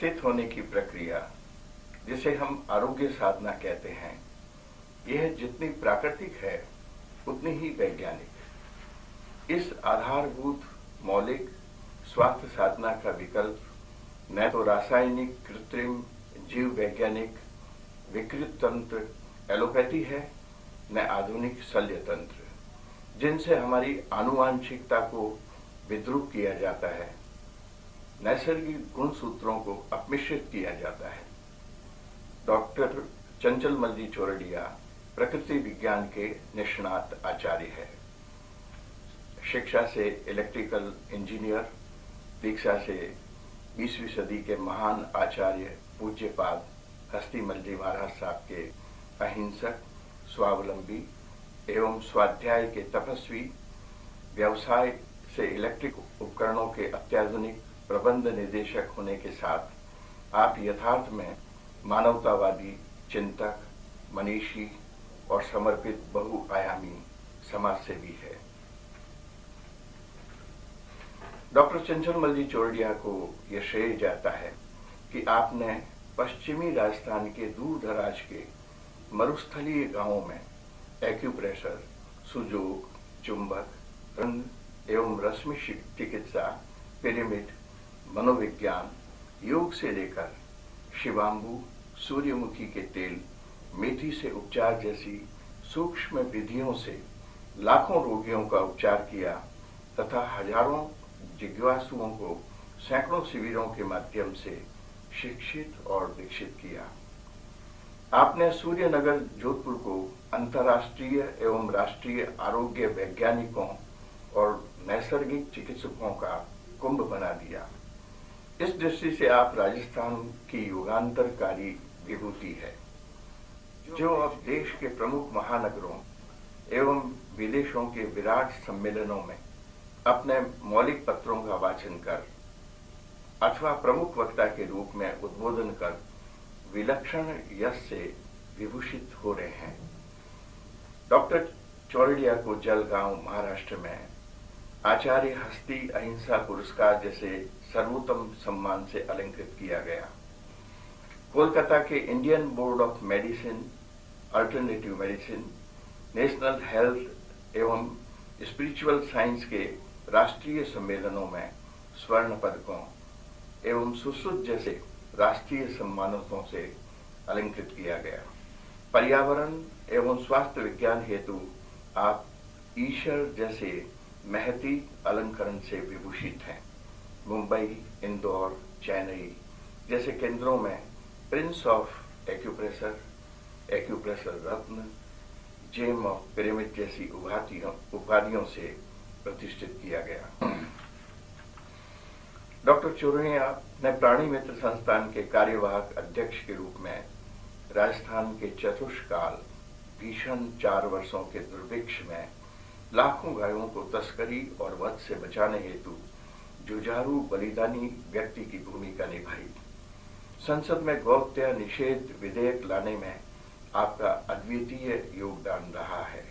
स्थित होने की प्रक्रिया, जिसे हम आरोग्य साधना कहते हैं, यह जितनी प्राकृतिक है उतनी ही वैज्ञानिक। इस आधारभूत मौलिक स्वास्थ्य साधना का विकल्प न तो रासायनिक, कृत्रिम, जीव वैज्ञानिक विकृत तंत्र एलोपैथी है, न आधुनिक शल्य तंत्र, जिनसे हमारी आनुवांशिकता को विद्रूप किया जाता है, नैसर्गिक गुण सूत्रों को अपमिश्रित किया जाता है। डॉक्टर चंचलमल जी चोरडिया प्रकृति विज्ञान के निष्णात आचार्य है। शिक्षा से इलेक्ट्रिकल इंजीनियर, दीक्षा से 20वीं सदी के महान आचार्य पूज्यपाद हस्तीमल जी महाराज साहब के अहिंसक, स्वावलंबी एवं स्वाध्याय के तपस्वी, व्यवसाय से इलेक्ट्रिक उपकरणों के अत्याधुनिक प्रबंध निदेशक होने के साथ आप यथार्थ में मानवतावादी चिंतक, मनीषी और समर्पित बहुआयामी समाजसेवी है। डॉक्टर चंचलमल जी चोरडिया को यह श्रेय जाता है कि आपने पश्चिमी राजस्थान के दूर दराज के मरुस्थलीय गांवों में एक्यूप्रेशर, सुजोग, चुंबक, रंग एवं रश्मि चिकित्सा, पिरामिड, मनोविज्ञान, योग से लेकर शिवांबु, सूर्यमुखी के तेल, मेथी से उपचार जैसी सूक्ष्म विधियों से लाखों रोगियों का उपचार किया तथा हजारों जिज्ञासुओं को सैकड़ों शिविरों के माध्यम से शिक्षित और दीक्षित किया। आपने सूर्यनगर जोधपुर को अंतर्राष्ट्रीय एवं राष्ट्रीय आरोग्य वैज्ञानिकों और नैसर्गिक चिकित्सकों का कुंभ बना दिया। इस दृष्टि से आप राजस्थान की युगांतरकारी विभूति है, जो अब देश के प्रमुख महानगरों एवं विदेशों के विराट सम्मेलनों में अपने मौलिक पत्रों का वाचन कर अथवा प्रमुख वक्ता के रूप में उद्बोधन कर विलक्षण यश से विभूषित हो रहे हैं। डॉक्टर चोरडिया को जलगांव, महाराष्ट्र में आचार्य हस्ती अहिंसा पुरस्कार जैसे सर्वोत्तम सम्मान से अलंकृत किया गया। कोलकाता के Indian board of medicine, alternative medicine, national health एवं स्पिरिचुअल साइंस के राष्ट्रीय सम्मेलनों में स्वर्ण पदकों एवं सुश्रुत जैसे राष्ट्रीय सम्मानों से अलंकृत किया गया। पर्यावरण एवं स्वास्थ्य विज्ञान हेतु आप ईश्वर जैसे महती अलंकरण से विभूषित हैं। मुंबई, इंदौर, चेन्नई जैसे केंद्रों में प्रिंस ऑफ एक्यूप्रेशर, एक्यूप्रेशर रत्न, जेम ऑफ पिरामिड जैसी उपाधियों से प्रतिष्ठित किया गया। डॉक्टर चोरडिया ने प्राणी मित्र संस्थान के कार्यवाहक अध्यक्ष के रूप में राजस्थान के चतुष्काल भीषण 4 वर्षों के दुर्भिक्ष में लाखों गायों को तस्करी और वध से बचाने हेतु जुझारू बलिदानी व्यक्ति की भूमिका निभाई। संसद में गौहत्या निषेध विधेयक लाने में आपका अद्वितीय योगदान रहा है।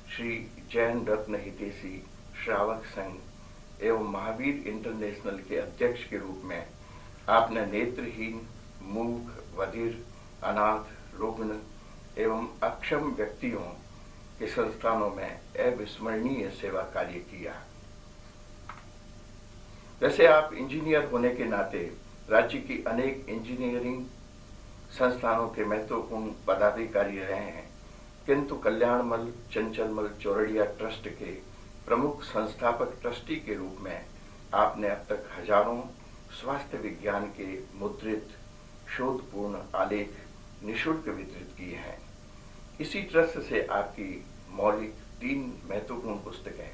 श्री जैन रत्न हितैषी श्रावक संघ एवं महावीर इंटरनेशनल के अध्यक्ष के रूप में आपने नेत्रहीन, मूक, बधिर, अनाथ, रुग्ण एवं अक्षम व्यक्तियों के संस्थानों में अविस्मरणीय सेवा कार्य किया। वैसे आप इंजीनियर होने के नाते राज्य की अनेक इंजीनियरिंग संस्थानों के महत्वपूर्ण पदाधिकारी रहे हैं, किंतु कल्याणमल चंचलमल चोरडिया ट्रस्ट के प्रमुख संस्थापक ट्रस्टी के रूप में आपने अब तक हजारों स्वास्थ्य विज्ञान के मुद्रित शोधपूर्ण आलेख निःशुल्क वितरित किए हैं। इसी ट्रस्ट से आपकी मौलिक 3 महत्वपूर्ण पुस्तकें,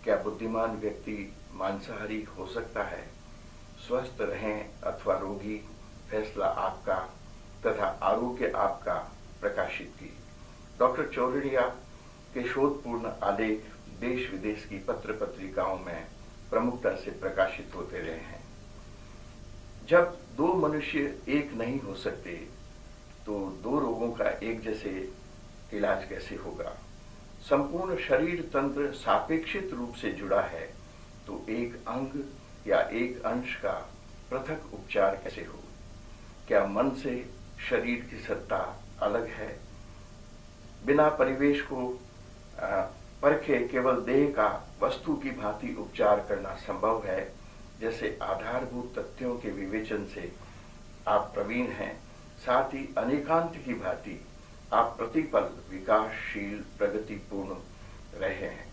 क्या बुद्धिमान व्यक्ति मांसाहारी हो सकता है, स्वस्थ रहें अथवा रोगी, फैसला आपका तथा आरोग्य आपका, प्रकाशित की। डॉक्टर चोरडिया के शोधपूर्ण आलेख देश विदेश की पत्र पत्रिकाओं में प्रमुखता से प्रकाशित होते रहे हैं। जब 2 मनुष्य एक नहीं हो सकते तो 2 रोगों का एक जैसे इलाज कैसे होगा? संपूर्ण शरीर तंत्र सापेक्षित रूप से जुड़ा है तो एक अंग या एक अंश का पृथक उपचार कैसे हो? क्या मन से शरीर की सत्ता अलग है? बिना परिवेश को परखे केवल देह का वस्तु की भांति उपचार करना संभव है? जैसे आधारभूत तथ्यों के विवेचन से आप प्रवीण हैं, साथ ही अनेकांत की भांति आप प्रतिपल विकासशील प्रगतिपूर्ण रहे हैं।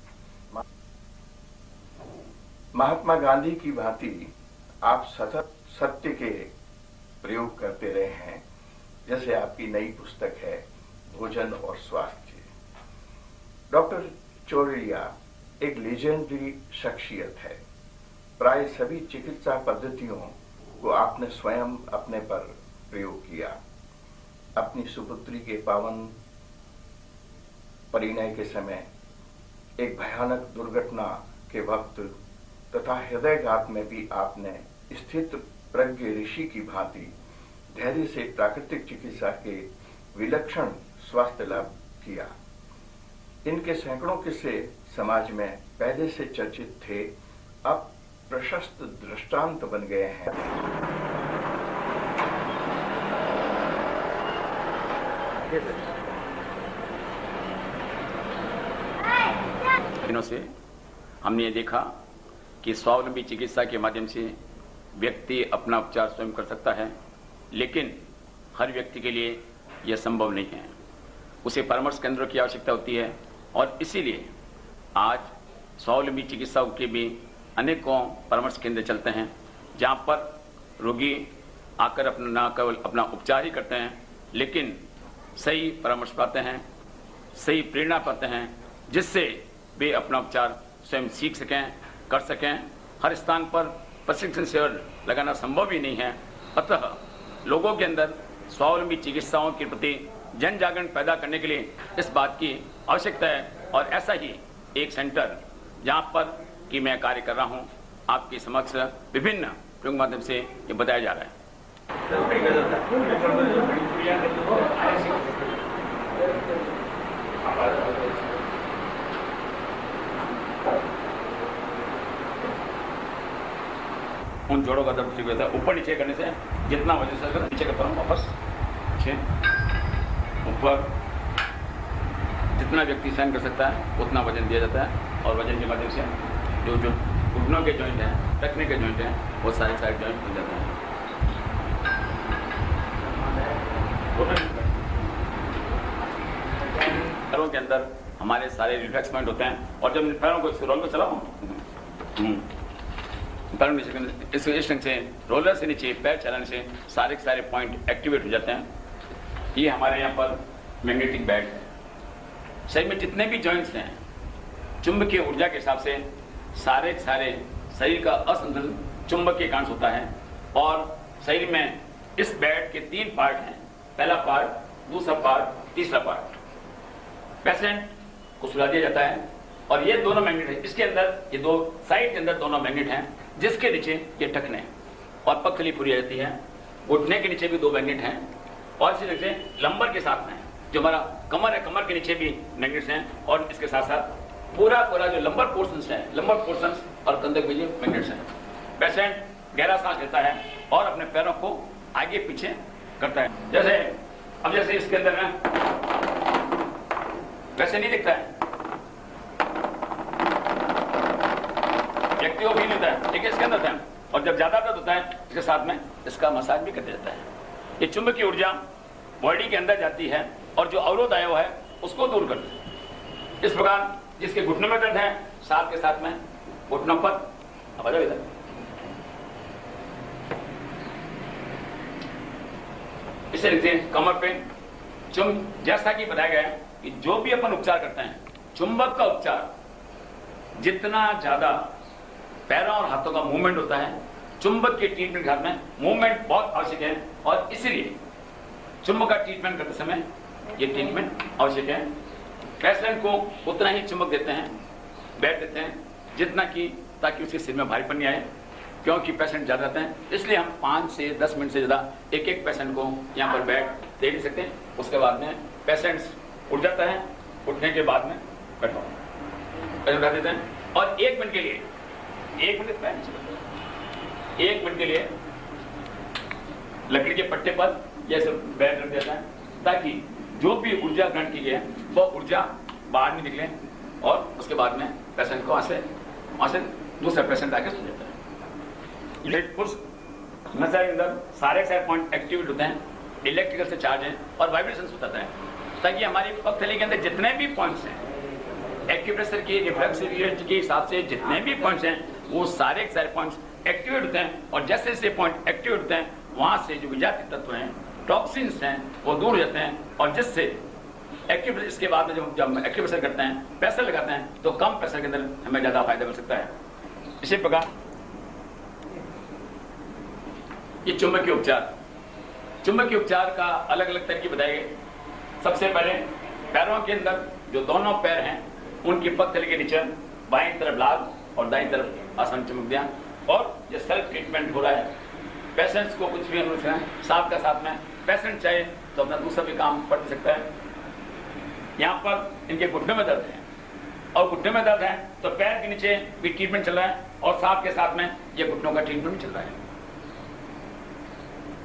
महात्मा गांधी की भांति आप सतत सत्य के प्रयोग करते रहे हैं, जैसे आपकी नई पुस्तक है भोजन और स्वास्थ्य। डॉक्टर चौरड़िया एक लेजेंडरी शख्सियत है। प्राय सभी चिकित्सा पद्धतियों को आपने स्वयं अपने पर प्रयोग किया। अपनी सुपुत्री के पावन परिणय के समय, एक भयानक दुर्घटना के वक्त तथा हृदयघात में भी आपने स्थित प्रज्ञ ऋषि की भांति धैर्य से प्राकृतिक चिकित्सा के विलक्षण स्वास्थ्य लाभ किया। इनके सैकड़ों किस्से समाज में पहले से चर्चित थे, अब प्रशस्त दृष्टांत बन गए हैं। दिनों से हमने ये देखा कि स्वावलंबी चिकित्सा के माध्यम से व्यक्ति अपना उपचार स्वयं कर सकता है, लेकिन हर व्यक्ति के लिए यह संभव नहीं है। उसे परामर्श केंद्रों की आवश्यकता होती है और इसीलिए आज स्वावलंबी चिकित्सा के भी अनेकों परामर्श केंद्र चलते हैं, जहां पर रोगी आकर अपना न केवल अपना उपचार ही करते हैं, लेकिन सही परामर्श पाते हैं, सही प्रेरणा पाते हैं, जिससे वे अपना उपचार स्वयं सीख सकें, कर सकें। हर स्थान पर प्रशिक्षण शिविर लगाना संभव ही नहीं है। अतः लोगों के अंदर स्वावलंबी चिकित्साओं के प्रति जन जागरण पैदा करने के लिए इस बात की आवश्यकता है। और ऐसा ही एक सेंटर जहां पर कि मैं कार्य कर रहा हूं, आपके समक्ष विभिन्न प्रयोग माध्यम से ये बताया जा रहा है। उन जोड़ों का दर्द ठीक होता है। ऊपर नीचे करने से जितना वजन से नीचे करता हूँ, वापस नीचे ऊपर, जितना व्यक्ति सहन कर सकता है उतना वजन दिया जाता है। और वजन के माध्यम से जो जो घुटनों के जॉइंट हैं, टखने के जॉइंट हैं, वो सारे साइड जॉइंट बन जाते हैं। पैरों के अंदर हमारे सारे रिफ्लेक्स पॉइंट होते हैं, और जब पैरों को रोल में चलाओ, पैरों नीचे इस ढंग से रोलर से नीचे पैर चलाने से सारे के सारे पॉइंट एक्टिवेट हो जाते हैं। ये हमारे यहाँ पर मैग्नेटिक बेल्ट है। शरीर में जितने भी जॉइंट्स हैं, चुंबकीय ऊर्जा के हिसाब से सारे के सारे शरीर का असंतुलन चुंबकीय कारण होता है। और शरीर में इस बेल्ट के 3 पार्ट हैं, पहला पार्ट, दूसरा पार्ट, तीसरा पार्ट। पेशेंट को सुला दिया जाता है और ये दोनों मैग्नेट है। इसके अंदर ये दो साइड के अंदर दोनों मैग्नेट हैं, जिसके नीचे ये टखने और पगथली पूरी आ जाती है। घुटने के नीचे भी 2 मैग्नेट हैं, और इसी तरह से लंबर के साथ में जो हमारा कमर है, कमर के नीचे भी मैग्नेट्स हैं, और इसके साथ साथ पूरा जो लंबर पोर्शंस है, लंबर पोर्शंस और कंधे में मैग्नेट्स हैं। पेशेंट गहरा सांस लेता है और अपने पैरों को आगे पीछे करता है। जैसे इसके अंदर ना वैसे नहीं दिखता है, व्यक्ति को फील होता है, ठीक है, इसके अंदर होता है। और जब ज्यादा दर्द होता है, इसके साथ में इसका मसाज भी कर दिया जाता है। ये चुंबकीय ऊर्जा बॉडी के अंदर जाती है और जो अवरोध आया हुआ है उसको दूर करती है। इस प्रकार जिसके घुटनों में दर्द है, साथ के साथ में घुटनों पर अब आ जाओ इधर, इसे लिखते हैं कमर पे जैसा कि बताया गया है कि जो भी अपन उपचार करते हैं, चुंबक का उपचार जितना ज्यादा पैरों और हाथों का मूवमेंट होता है, चुंबक के ट्रीटमेंट के हाथ में मूवमेंट बहुत आवश्यक है। और इसलिए चुंबक का ट्रीटमेंट करते समय ये ट्रीटमेंट आवश्यक है। पेशेंट को उतना ही चुंबक देते हैं, बैठ देते हैं, जितना कि ताकि उसके सिर में भारीपन नहीं आए, क्योंकि पेशेंट ज्यादा रहते हैं। इसलिए हम 5 से 10 मिनट से ज्यादा एक पेशेंट को यहाँ पर बैठ दे नहीं सकते। उसके बाद में पेशेंट्स उठ जाता है, उठने के बाद में बैठा देते हैं और 1 मिनट के लिए 1 मिनट के लिए लकड़ी के पट्टे पर जैसे बैठ रख देता है, ताकि जो भी ऊर्जा ग्रहण की गई है वो ऊर्जा बाहर नहीं निकले, और उसके बाद में पेशेंट को वहां से दूसरा पेशेंट आके सो जाता है। उस नशा के अंदर सारे पॉइंट एक्टिवेट होते हैं, इलेक्ट्रिकल से चार्ज है और वाइब्रेशन होता है, ताकि हमारी पगथली के अंदर जितने भी पॉइंट्स हैं, एक्यूप्रेशर की रिफ्लेक्स के हिसाब से जितने भी पॉइंट्स हैं, वो सारे पॉइंट्स एक्टिवेट होते हैं, और जैसे जैसे पॉइंट एक्टिवेट होते हैं वहां से जो विजातीय तत्व हैं, टॉक्सिन्स हैं, वो दूर हो जाते हैं, और जिससे एक्यूप्रेशर, इसके बाद में जब एक्यूप्रेशर करते हैं, प्रेशर लगाते हैं, तो कम प्रेशर के अंदर हमें ज्यादा फायदा मिल सकता है। इसी प्रकार ये चुंबकीय उपचार का अलग अलग तरीके बताए गए। सबसे पहले पैरों के अंदर जो दोनों पैर हैं, उनकी पगथली के नीचे बाईं तरफ लाल और दाईं तरफ आसान चुमक दिया, और ये सेल्फ ट्रीटमेंट हो रहा है। पेशेंट्स को कुछ भी अनुरोध है, साथ का साथ में पेशेंट चाहे तो अपना दूसरा भी काम कर सकता है। यहाँ पर इनके घुटने में दर्द है, और घुटने में दर्द है तो पैर के नीचे भी ट्रीटमेंट चल रहा है, और साथ के साथ में ये घुटनों का ट्रीटमेंट चल रहा है।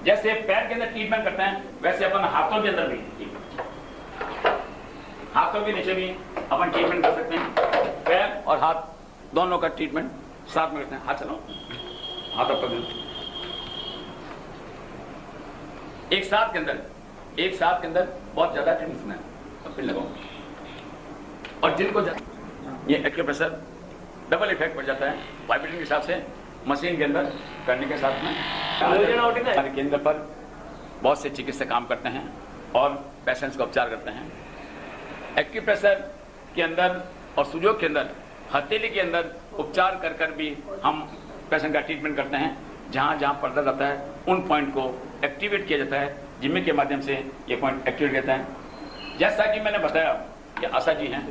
जैसे पैर के अंदर ट्रीटमेंट करते हैं, वैसे अपन हाथों के अंदर भी, हाथों के नीचे भी अपन ट्रीटमेंट कर सकते हैं। पैर और हाथ दोनों का ट्रीटमेंट साथ में करते हैं। हाथ चलो, हाथ ऊपर, एक साथ के अंदर बहुत ज्यादा ट्रीटमेंट है, फिर लगाओ। और जिनको ये एक्यूप्रेशर डबल इफेक्ट पड़ जाता है वाइब्रेशन के हिसाब से, मशीन के अंदर करने के साथ में हमारे केंद्र पर बहुत से चिकित्सक काम करते हैं और पेशेंट्स का उपचार करते हैं। एक्यूप्रेशर के अंदर और सुजोग के अंदर, हथेली के अंदर उपचार कर कर भी हम पेशेंट का ट्रीटमेंट करते हैं। जहां जहां पर्दा जाता है उन पॉइंट को एक्टिवेट किया जाता है, जिम्मे के माध्यम से ये पॉइंट एक्टिवेट रहता है। जैसा कि मैंने बताया कि आशा जी हैं,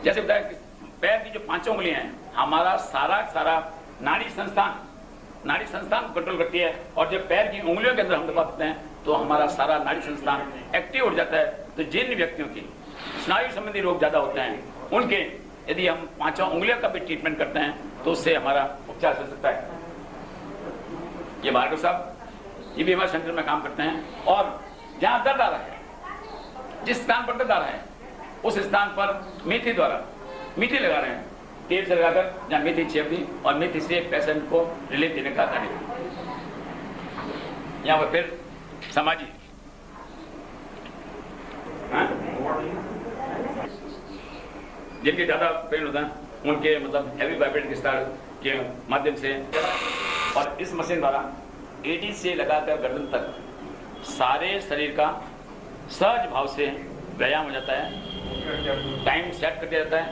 जैसे बताया कि पैर की जो 5 उंगलियां हैं, हमारा सारा नाड़ी संस्थान को कंट्रोल करती है, और जब पैर की उंगलियों के अंदर हम दबाते हैं तो हमारा सारा नाड़ी संस्थान एक्टिव हो जाता है। तो जिन व्यक्तियों की स्नायु संबंधी रोग ज्यादा होते हैं, उनके यदि हम 5 उंगलियों का भी ट्रीटमेंट करते हैं तो उससे हमारा उपचार हो सकता है। ये भार्गव साहब ये भी हमारे सेंटर में काम करते हैं, और जहां दर्द आ रहा है, जिस स्थान पर दर्द आ रहा है, उस स्थान पर मेथी लगा रहे हैं, तेल से लगाकर जहां मेथी छेप दी, और मेथी से पेशेंट को रिलीफ देने का कार्य। यहाँ पर फिर समाजी जिनके ज्यादा पेन होता है, उनके मतलब हैवी वाइब्रेटिंग स्टार के माध्यम से, और इस मशीन द्वारा एडी से लगाकर गर्दन तक सारे शरीर का सहज भाव से व्यायाम हो जाता है। टाइम सेट कर दिया जाता है,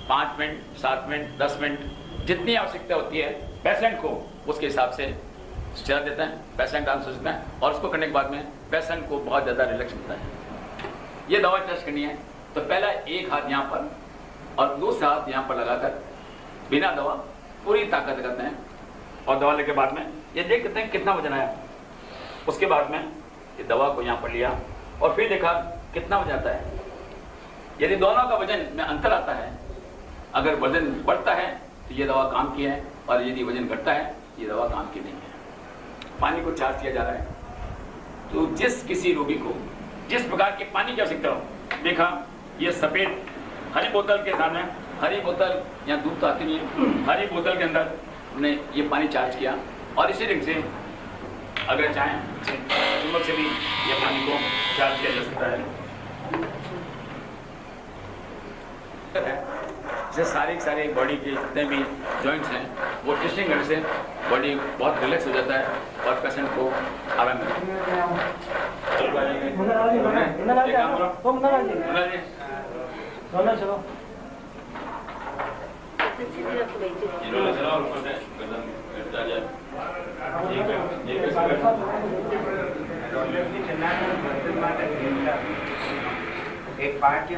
5 मिनट, 7 मिनट, 10 मिनट, जितनी आवश्यकता होती है पेशेंट को, उसके हिसाब से चला देता है। पेशेंट आराम से सोचता है, और उसको करने के बाद में पेशेंट को बहुत ज्यादा रिलैक्स मिलता है। ये दवा टेस्ट करनी है तो पहला एक हाथ यहाँ पर और दूसरा हाथ यहाँ पर लगाकर बिना दवा पूरी ताकत लगाते हैं, और दवा लेके बाद में ये देखते हैं कितना वजन आया। उसके बाद में ये दवा को यहाँ पर लिया और फिर देखा कितना वजन आता है। यदि दोनों का वजन में अंतर आता है, अगर वजन बढ़ता है तो ये दवा काम की है, और यदि वजन घटता है ये दवा काम की नहीं है। पानी को चार्ज किया जा रहा है, तो जिस किसी रोगी को जिस प्रकार के पानी की आवश्यकता हो, देखा ये सफेद हरी बोतल के सामने, हरी बोतल या दूध तो आती नहीं है, हरी बोतल के अंदर हमने ये पानी चार्ज किया, और इसी ढंग से अगर चाहें चुंबक से भी ये पानी को चार्ज किया जा सकता है। सारे बॉडी के जितने भी जॉइंट्स हैं वो ट्विस्टिंग करने से बॉडी बहुत रिलैक्स हो जाता है, और पेशेंट को आराम मिलता एक पार्टी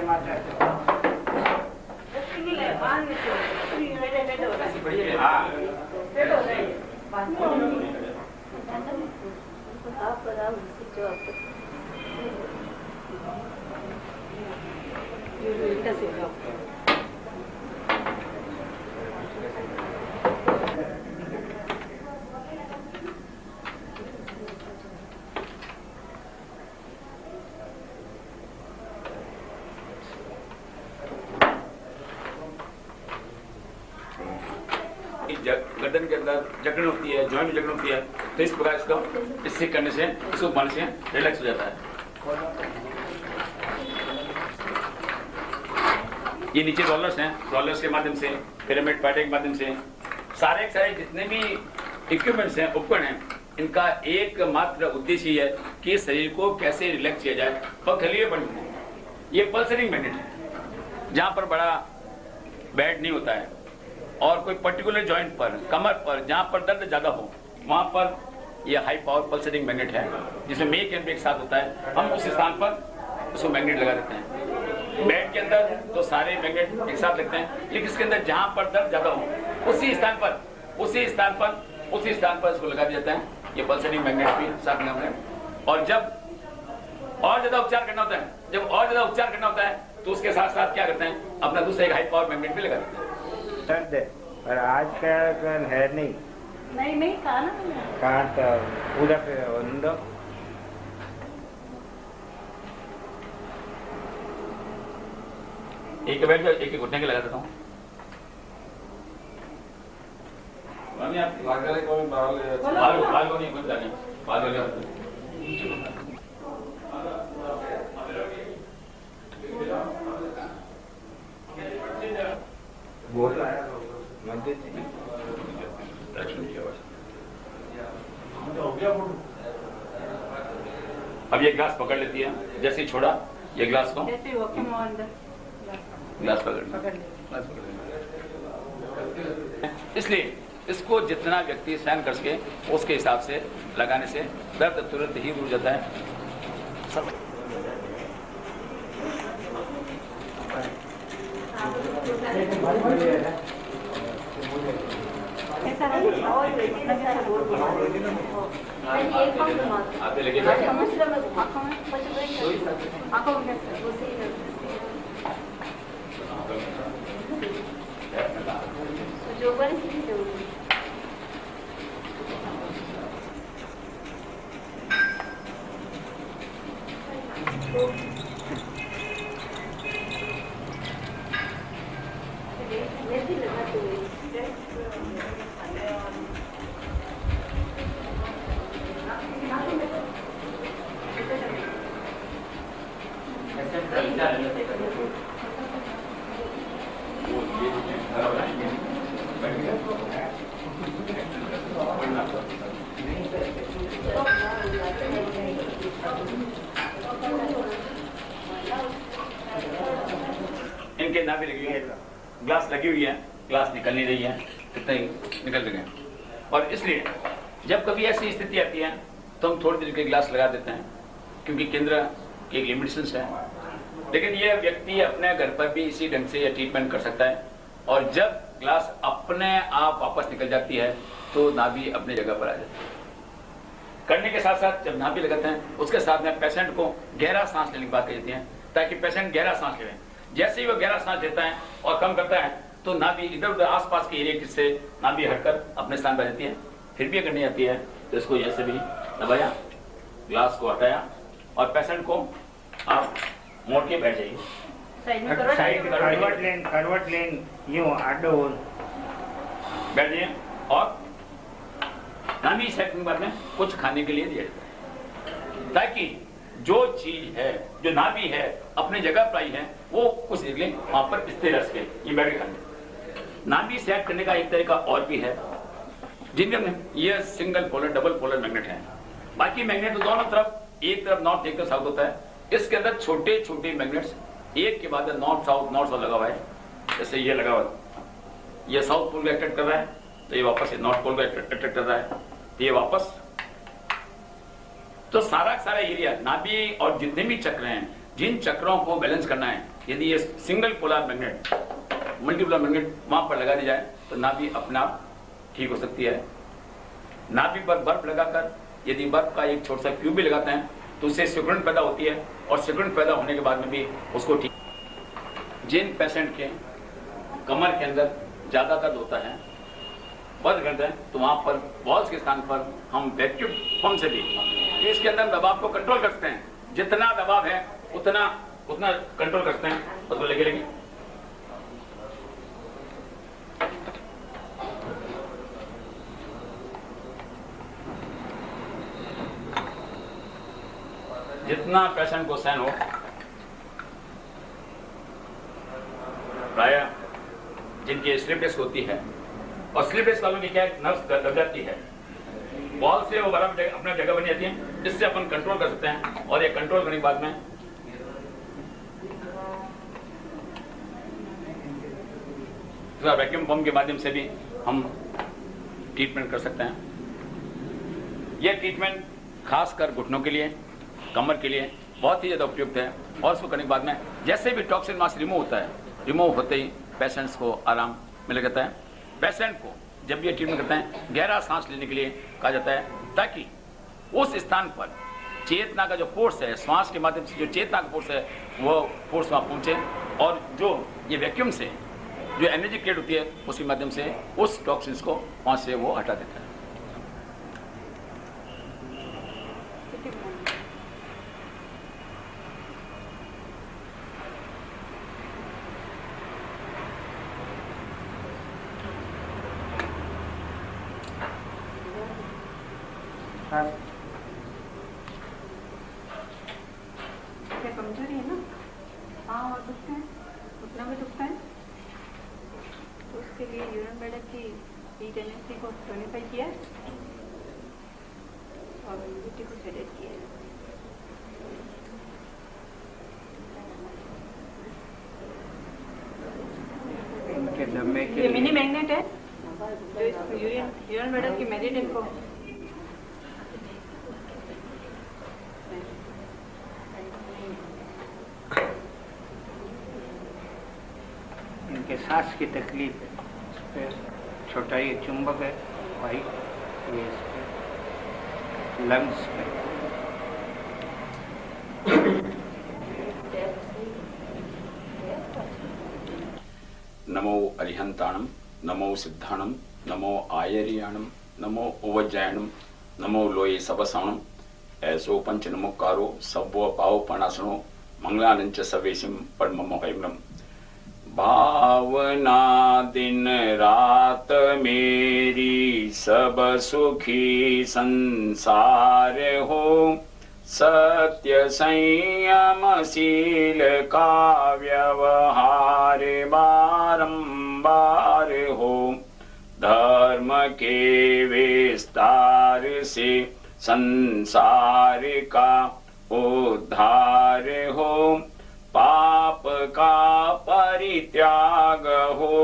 गर्दन के अंदर जकड़न होती है, जॉइंट में जकड़न होती है, तो इस प्रकार इसको इससे करने से, इसको घुमाने से रिलैक्स हो जाता है। ये नीचे रोलर्स हैं, रोलर्स के माध्यम से, पिरामिड पाटे के माध्यम से, सारे जितने भी इक्विपमेंट्स हैं, उपकरण हैं, इनका एकमात्र उद्देश्य है कि शरीर को कैसे रिलैक्स किया जाए और खलीए बनते हैं। ये पल्सरिंग मैग्नेट है, जहां पर बड़ा बेड नहीं होता है और कोई पर्टिकुलर जॉइंट पर, कमर पर, जहां पर दर्द ज्यादा हो, वहां पर यह हाई पावर पल्सरिंग मैग्नेट है, जिसमें मेक एंड ब्रेक साथ होता है। हम उस स्थान पर उसको मैग्नेट लगा देते हैं। बेड के अंदर तो सारे मैग्नेट एक साथ लगते हैं, लेकिन इसके अंदर जहां पर दर्द ज्यादा हो, उसी स्थान पर इसको लगा दिया जाता है। ये पल्सरिंग मैग्नेट भी साथ नाम है। और जब और ज्यादा उपचार करना होता है, तो उसके साथ साथ क्या करते हैं, अपना दूसरा एक हाई पावर मैग्नेट भी लगा देते हैं। दर्द है पर आज का है नहीं कहाँ पूरा एक बैठ जाओ, एक घुटने के लगा देता हूँ। अब ये ग्लास पकड़ लेती है, जैसे ही छोड़ा ये ग्लास को, ग्लास पकड़ इसलिए इसको जितना व्यक्ति सहन कर सके उसके हिसाब से लगाने से दर्द तुरंत ही दूर जाता है। आते लगे इनके नाभि लगी हुई है, ग्लास लगी हुई है, ग्लास निकल नहीं रही है, कितने निकल रहे हैं। और इसलिए जब कभी ऐसी स्थिति आती है तो हम थोड़ी देर के ग्लास लगा देते हैं, क्योंकि केंद्र की एक लिमिटेशंस है। लेकिन यह व्यक्ति अपने घर पर भी इसी ढंग से यह ट्रीटमेंट कर सकता है। और जब ग्लास अपने आप वापस निकल जाती है तो नाभि अपने जगह पर आ जाती है। करने के साथ साथ जब नाभि लगाते हैं उसके साथ में पेशेंट को गहरा सांस लेने की बात कहती है, ताकि पेशेंट गहरा सांस ले। जैसे ही वो गहरा सांस लेता है और कम करता है तो नाभि इधर उधर आसपास के एरिया से नाभि हटकर अपने स्थान पर जाती है। फिर भी अगर नहीं आती है तो इसको ऐसे भी दबाया, ग्लास को हटाया और पेशेंट को आप मोड़ के बैठ जाइए। कन्वर्ट लेन यूं आडो बैठ जाइए और नाभि सेट बाद में कुछ खाने के लिए दिया जाता है, ताकि जो चीज है, जो नाभि है अपनी जगह पर आई है, वो कुछ देर के लिए वहां पर स्थिर रह सके। ये बैठ के खाने नाभि सेट करने का एक तरीका और भी है, जिनमें ये single polar double polar magnet है। बाकी मैग्नेट तो दोनों तरफ, एक तरफ नॉर्थ एक तरफ साउथ होता है। इसके अंदर छोटे छोटे मैग्नेट्स एक के बाद नॉर्थ साउथ लगा हुआ है। जैसे ये लगा हुआ है, ये साउथ पोल को अट्रैक्ट कर रहा है तो ये वापस नॉर्थ पोल को अट्रैक्ट कर रहा है, तो ये वापस। तो सारा एरिया नाभि और जितने भी चक्र हैं, जिन चक्रों को बैलेंस करना है, यदि ये single polar magnet multipolar magnet वहां पर लगा दी जाए तो नाभि अपना ठीक हो सकती है। नाभि पर बर्फ लगाकर यदि बर्फ का एक छोटा सा क्यूब भी लगाते हैं तो उससे सिकुड़न पैदा होती है, और सिकुड़न पैदा होने के बाद में भी उसको ठीक। जिन पेशेंट के कमर के अंदर ज्यादा दर्द होता है, बंद करते हैं, तो वहां पर वॉल्स के स्थान पर हम वैक्यूम पंप से भी इसके अंदर दबाव को कंट्रोल कर सकते हैं। जितना दबाव है उतना कंट्रोल करते हैं। लगे जितना पेशेंट को सहन हो, प्राय जिनकी स्लीपलेस होती है, और स्लीपलेस वालों की क्या नर्व्स दब जाती है, बॉल से वो बराबर अपना जगह बनी जाती है, इससे अपन कंट्रोल कर सकते हैं। और ये कंट्रोल करने के बाद में वैक्यूम पंप के माध्यम से भी हम ट्रीटमेंट कर सकते हैं। यह ट्रीटमेंट खासकर घुटनों के लिए, कमर के लिए बहुत ही ज्यादा उपयुक्त है। और उसको करने के बाद में जैसे भी टॉक्सिन मास रिमूव होता है, रिमूव होते ही पेशेंट्स को आराम मिल जाता है। पेशेंट को जब ये ट्रीटमेंट करते हैं, गहरा सांस लेने के लिए कहा जाता है, ताकि उस स्थान पर चेतना का जो फोर्स है, श्वास के माध्यम से जो चेतना का फोर्स है, वो फोर्स वहां पहुंचे, और जो ये वैक्यूम से जो एनर्जी क्रिएट होती है, उसी माध्यम से उस टॉक्सिन्स को वहां से वो हटा देता है। क्या कमजोरी है ना, पाँव और दुखते हैं, घुटना भी दुखता है, तो उसके लिए यूरिन ब्लैडर की टेंडेंसी को टोनिफाई किया और इम्यूनिटी को सेडेट किया। ये मिनी मैग्नेट है जो यूरिन ब्लैडर की मेरिडियन को इनके सांस की तकलीफ है, इस पे छोटा ये चुंबक है वाइट, ये इस पे लंग्स पे। नमो अरिहंताणम, नमो सिद्धाणम, नमो आयरियाणम, नमो उवज्जायणम, नमो लोये सबसाणम, ऐसो पंच नमोकारो सब्व पाव पणासनो मंगलानंच सवेशिम परमम हयग्नम। भावना दिन रात मेरी सब सुखी संसार हो, सत्य संयमशील का व्यवहार बारंबार हो, धर्म के विस्तार से संसार का उद्धार हो, पाप का परित्याग हो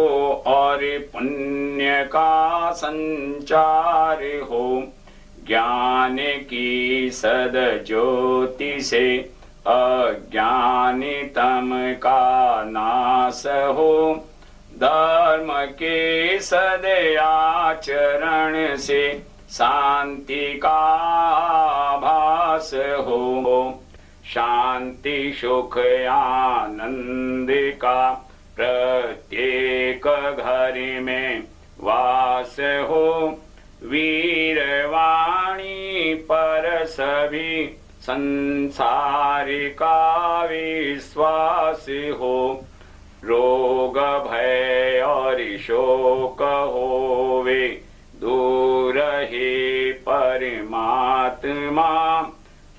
और पुण्य का संचार हो, ज्ञान की सद ज्योति से अज्ञानितम का नाश हो, धर्म के सद आचरण से शांति का आभास हो, शांति सुख आनंद का प्रत्येक घर में वास हो, वीरवाणी पर सभी संसार का विश्वास हो, रोग भय और शोक होवे दूर हे परमात्मा,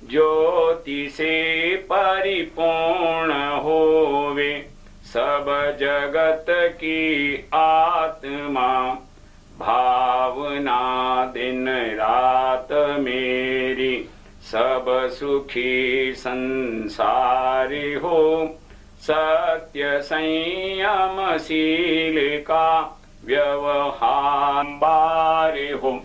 ज्योति से परिपूर्ण होवे सब जगत की आत्मा, भावना दिन रात मेरी सब सुखी संसार हो, सत्य संयमशील का व्यवहार हो।